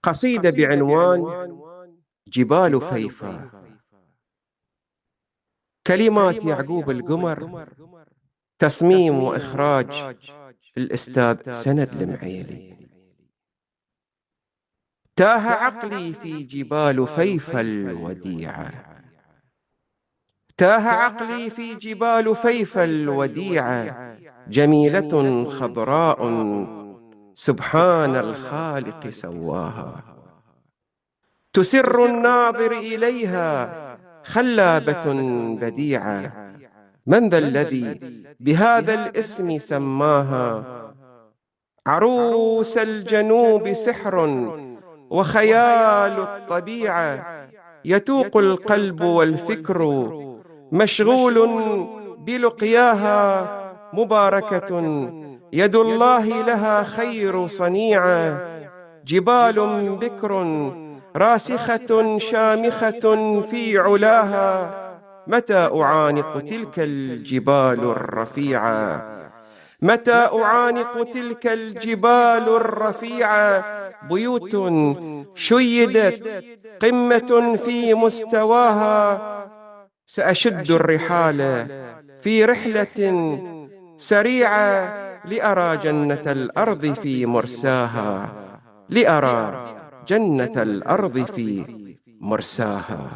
قصيدة بعنوان جبال فيفا. كلمات يعقوب القمر، تصميم وإخراج الأستاذ سند المعيلي. تاه عقلي في جبال فيفا الوديعة، تاه عقلي في جبال فيفا الوديعة، جميلة خضراء سبحان الخالق سواها، تسر الناظر إليها خلابة بديعة. من ذا الذي بهذا الاسم سماها؟ عروس الجنوب سحر وخيال الطبيعة، يتوق القلب والفكر مشغول بلقياها. مباركة يد الله لها خير صنيعة، جبال بكر راسخة شامخة في علاها. متى أعانق تلك الجبال الرفيعة؟ متى أعانق تلك الجبال الرفيعة؟ بيوت شيدت قمة في مستواها. سأشد الرحال في رحلة سريعة لأرى جنة الأرض في مرساها، لأرى جنة الأرض في مرساها.